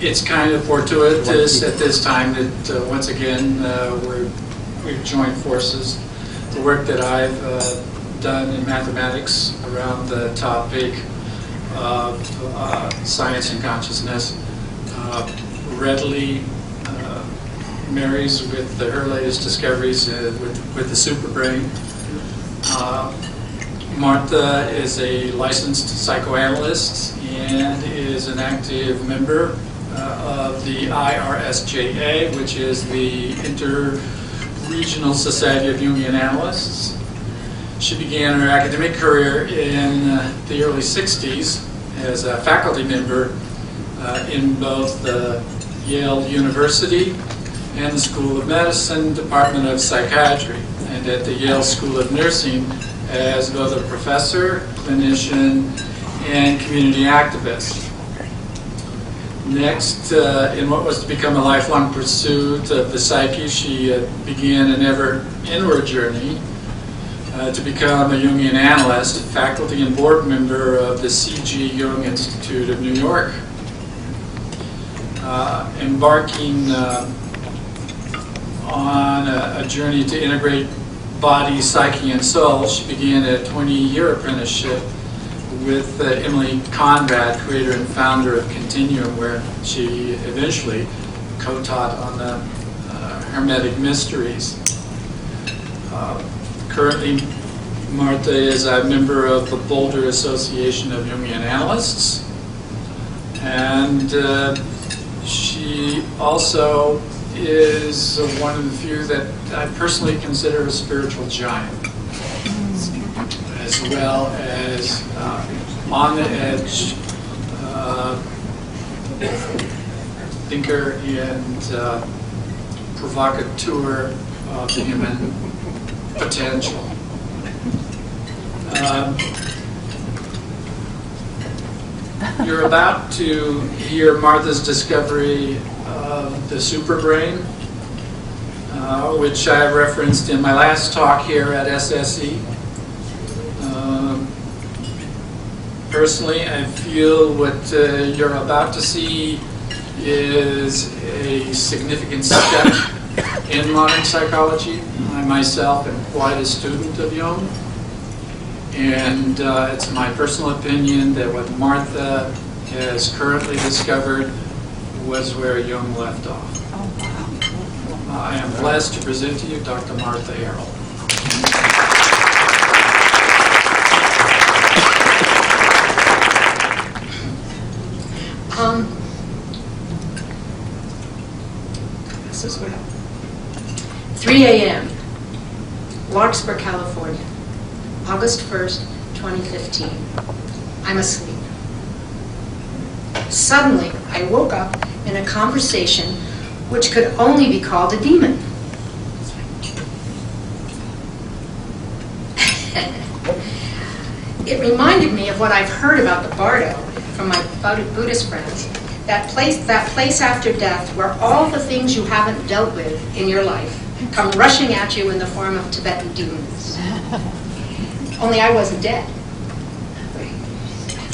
It's kind of fortuitous at this time that once again we've joined forces. The work that I've done in mathematics around the topic of science and consciousness readily marries with her latest discoveries with the Supra-Brain. Martha is a licensed psychoanalyst and is an active member of the IRSJA, which is the Inter-Regional Society of Jungian Analysts. She began her academic career in the early 60s as a faculty member in both the Yale University and the School of Medicine Department of Psychiatry, and at the Yale School of Nursing as both a professor, clinician, and community activist. Next, in what was to become a lifelong pursuit of the psyche, she began an ever inward journey to become a Jungian analyst, faculty and board member of the C.G. Jung Institute of New York. Embarking on a journey to integrate body, psyche, and soul, she began a 20-year apprenticeship with Emily Conrad, creator and founder of Continuum, where she eventually co-taught on the Hermetic Mysteries. Currently, Martha is a member of the Boulder Association of Jungian Analysts, and she also is one of the few that I personally consider a spiritual giant, as well as on the edge thinker and provocateur of the human potential. You're about to hear Martha's discovery of the Supra-Brain, which I referenced in my last talk here at SSE. Personally, I feel what you're about to see is a significant step in modern psychology. I myself am quite a student of Jung, and it's my personal opinion that what Martha has currently discovered was where Jung left off. I am blessed to present to you Dr. Martha Harrell. This is what 3 a.m. Larkspur, California, August 1st, 2015. I'm asleep. Suddenly, I woke up in a conversation which could only be called a demon. It reminded me of what I've heard about the Bardo from my Buddhist friends, that place after death where all the things you haven't dealt with in your life come rushing at you in the form of Tibetan demons. Only I wasn't dead.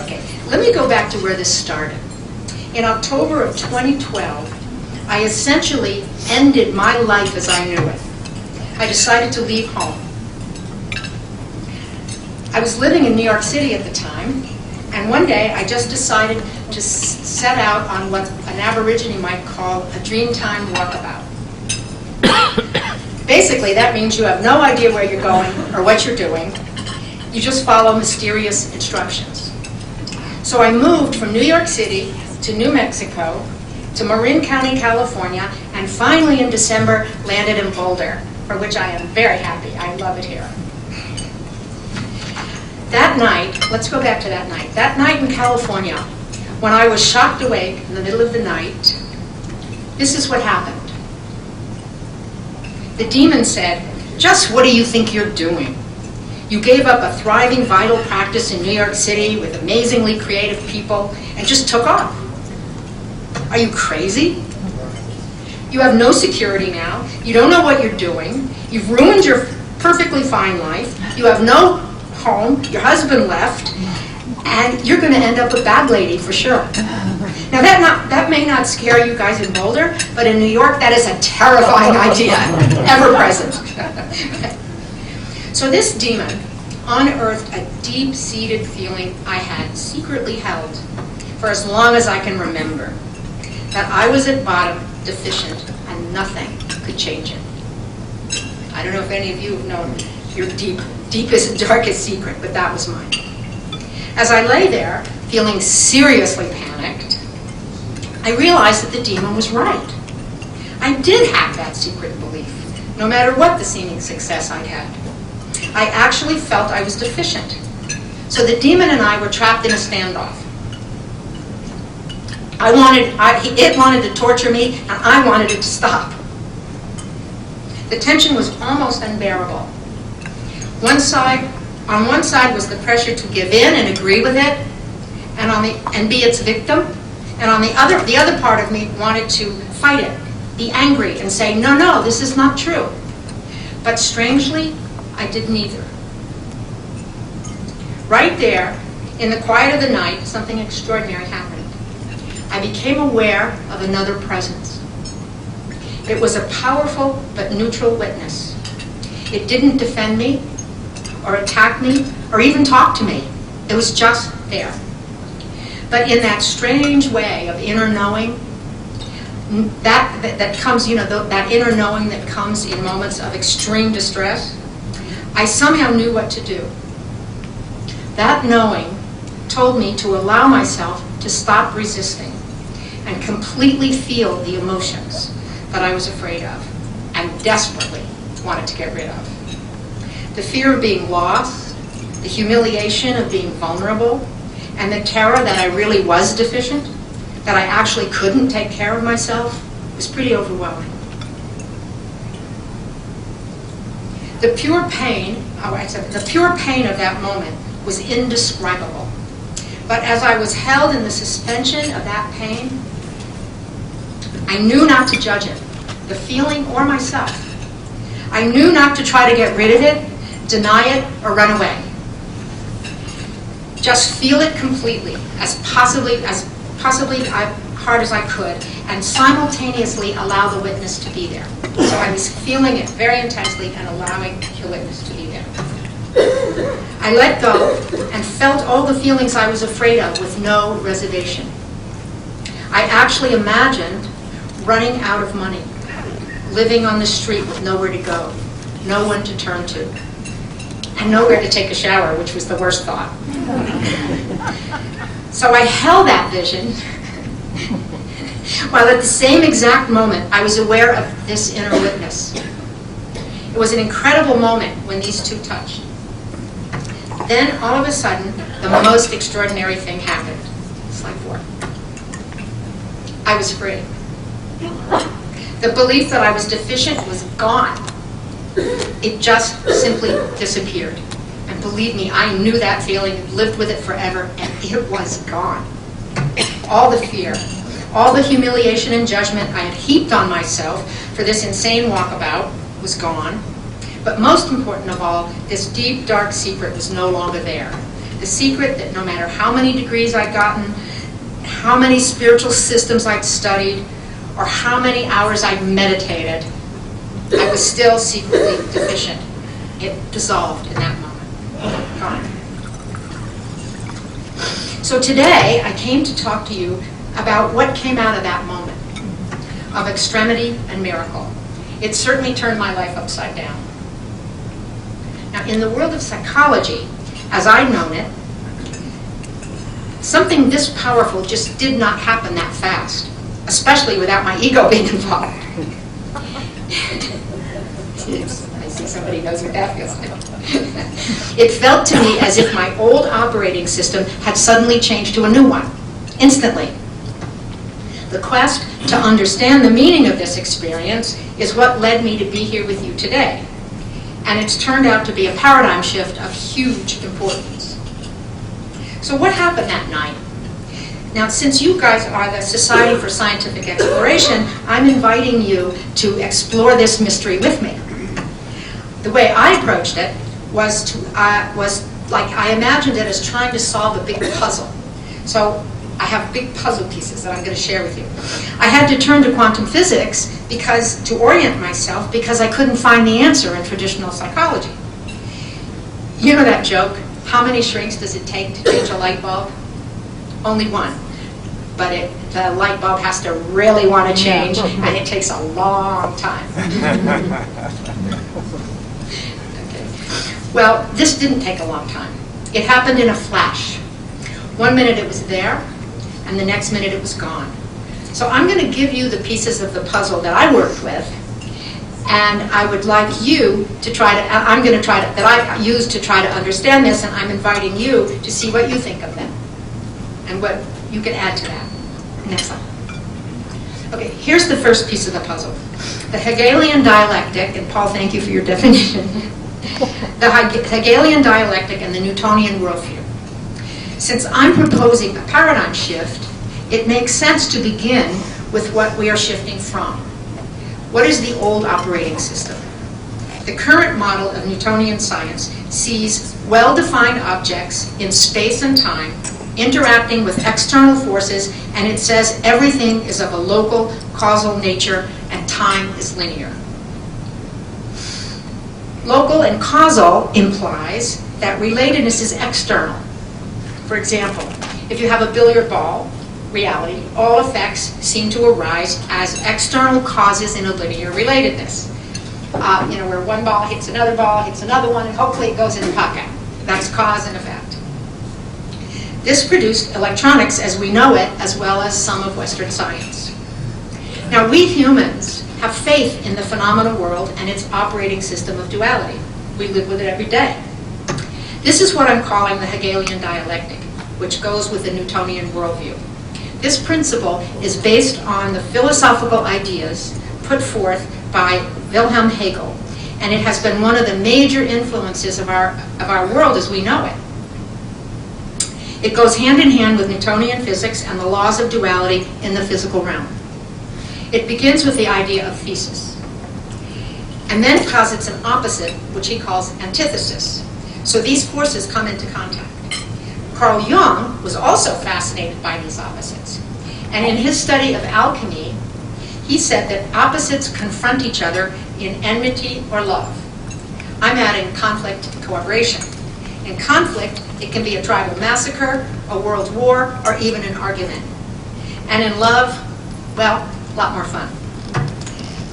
Okay, let me go back to where this started. In October of 2012, I essentially ended my life as I knew it. I decided to leave home. I was living in New York City at the time, and one day I just decided to set out on what an Aborigine might call a dreamtime walkabout. Basically, that means you have no idea where you're going or what you're doing. You just follow mysterious instructions. So I moved from New York City to New Mexico, to Marin County, California, and finally in December landed in Boulder, for which I am very happy. I love it here. That night, let's go back to that night. That night in California, when I was shocked awake in the middle of the night, this is what happened. The demon said, "Just what do you think you're doing? You gave up a thriving, vital practice in New York City with amazingly creative people and just took off. Are you crazy? You have no security now. You don't know what you're doing. You've ruined your perfectly fine life. You have no home. Your husband left. And you're going to end up a bad lady for sure. Now that may not scare you guys in Boulder, but in New York that is a terrifying idea, ever present. So this demon unearthed a deep-seated feeling I had secretly held for as long as I can remember, that I was at bottom deficient and nothing could change it. I don't know if any of you have known your deepest and darkest secret, but that was mine. As I lay there, feeling seriously panicked, I realized that the demon was right. I did have that secret belief, no matter what the seeming success I'd had. I actually felt I was deficient. So the demon and I were trapped in a standoff. It wanted to torture me, and I wanted it to stop. The tension was almost unbearable. On one side was the pressure to give in and agree with it, and be its victim, and on the other part of me wanted to fight it, be angry, and say, no, this is not true. But strangely, I did neither. Right there, in the quiet of the night, something extraordinary happened. I became aware of another presence. It was a powerful but neutral witness. It didn't defend me, or attack me, or even talk to me. It was just there. But in that strange way of inner knowing, that comes, that inner knowing that comes in moments of extreme distress, I somehow knew what to do. That knowing told me to allow myself to stop resisting and completely feel the emotions that I was afraid of and desperately wanted to get rid of. The fear of being lost, the humiliation of being vulnerable, and the terror that I really was deficient, that I actually couldn't take care of myself, was pretty overwhelming. The pure pain of that moment was indescribable. But as I was held in the suspension of that pain, I knew not to judge it, the feeling or myself. I knew not to try to get rid of it, deny it, or run away. Just feel it completely, as possibly hard as I could, and simultaneously allow the witness to be there. So I was feeling it very intensely and allowing the witness to be there. I let go and felt all the feelings I was afraid of with no reservation. I actually imagined running out of money, living on the street with nowhere to go, no one to turn to, and nowhere to take a shower, which was the worst thought. So I held that vision, while at the same exact moment I was aware of this inner witness. It was an incredible moment when these two touched. Then, all of a sudden, the most extraordinary thing happened. Slide 4. I was free. The belief that I was deficient was gone. It just simply disappeared. And believe me, I knew that feeling, lived with it forever, and it was gone. All the fear, all the humiliation and judgment I had heaped on myself for this insane walkabout was gone. But most important of all, this deep, dark secret was no longer there. The secret that no matter how many degrees I'd gotten, how many spiritual systems I'd studied, or how many hours I'd meditated, I was still secretly deficient. It dissolved in that moment. Gone. So today, I came to talk to you about what came out of that moment of extremity and miracle. It certainly turned my life upside down. Now, in the world of psychology, as I'd known it, something this powerful just did not happen that fast, especially without my ego being involved. Yes, I see somebody knows what that feels like. It felt to me as if my old operating system had suddenly changed to a new one, instantly. The quest to understand the meaning of this experience is what led me to be here with you today. And it's turned out to be a paradigm shift of huge importance. So what happened that night? Now, since you guys are the Society for Scientific Exploration, I'm inviting you to explore this mystery with me. The way I approached it was like I imagined it as trying to solve a big puzzle. So I have big puzzle pieces that I'm going to share with you. I had to turn to quantum physics to orient myself because I couldn't find the answer in traditional psychology. You know that joke, how many shrinks does it take to change a light bulb? Only one. But the light bulb has to really want to change, and it takes a long time. Okay. Well, this didn't take a long time. It happened in a flash. 1 minute it was there, and the next minute it was gone. So I'm going to give you the pieces of the puzzle that I worked with, and I would like you to that I've used to try to understand this, and I'm inviting you to see what you think of them, and what you can add to that. Next slide. Okay, here's the first piece of the puzzle. The Hegelian Dialectic, and Paul, thank you for your definition. The Hegelian Dialectic and the Newtonian worldview. Since I'm proposing a paradigm shift, it makes sense to begin with what we are shifting from. What is the old operating system? The current model of Newtonian science sees well-defined objects in space and time interacting with external forces, and it says everything is of a local, causal nature and time is linear. Local and causal implies that relatedness is external. For example, if you have a billiard ball, reality, all effects seem to arise as external causes in a linear relatedness. Where one ball hits another one, and hopefully it goes in the pocket. That's cause and effect. This produced electronics as we know it, as well as some of Western science. Now, we humans have faith in the phenomenal world and its operating system of duality. We live with it every day. This is what I'm calling the Hegelian Dialectic, which goes with the Newtonian worldview. This principle is based on the philosophical ideas put forth by Wilhelm Hegel, and it has been one of the major influences of our world as we know it. It goes hand in hand with Newtonian physics and the laws of duality in the physical realm. It begins with the idea of thesis, and then posits an opposite, which he calls antithesis. So these forces come into contact. Carl Jung was also fascinated by these opposites. And in his study of alchemy, he said that opposites confront each other in enmity or love. I'm adding conflict and cooperation. In conflict, it can be a tribal massacre, a world war, or even an argument. And in love, well, a lot more fun.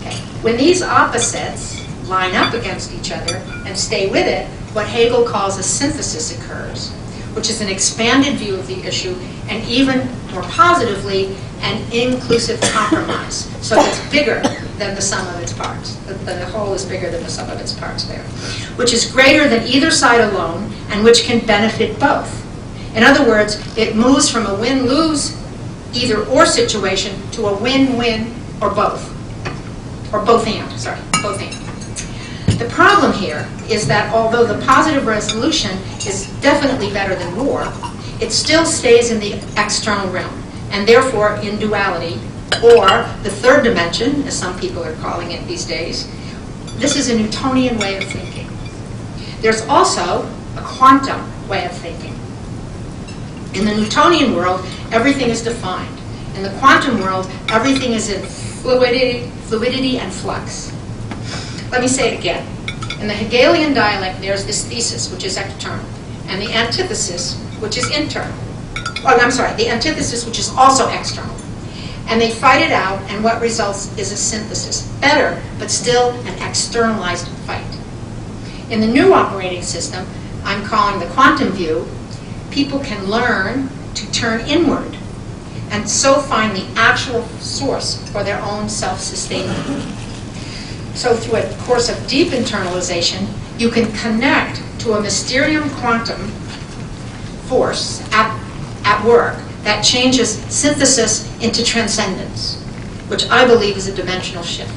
Okay. When these opposites line up against each other and stay with it, what Hegel calls a synthesis occurs, which is an expanded view of the issue, and even more positively, an inclusive compromise. So it's bigger than the sum of its parts. The whole is bigger than the sum of its parts there, which is greater than either side alone, and which can benefit both. In other words, it moves from a win-lose, either-or situation to a win-win or both. Or both-and. The problem here is that although the positive resolution is definitely better than war, it still stays in the external realm, and therefore in duality, or the third dimension, as some people are calling it these days. This is a Newtonian way of thinking. There's also a quantum way of thinking. In the Newtonian world, everything is defined. In the quantum world, everything is in fluidity and flux. Let me say it again. In the Hegelian dialect, there's this thesis, which is external, and the antithesis, which is internal. The antithesis, which is also external. And they fight it out, and what results is a synthesis. Better, but still an externalized fight. In the new operating system, I'm calling the quantum view, people can learn to turn inward, and so find the actual source for their own self-sustainment. So through a course of deep internalization, you can connect to a mysterium quantum force at work that changes synthesis into transcendence, which I believe is a dimensional shift.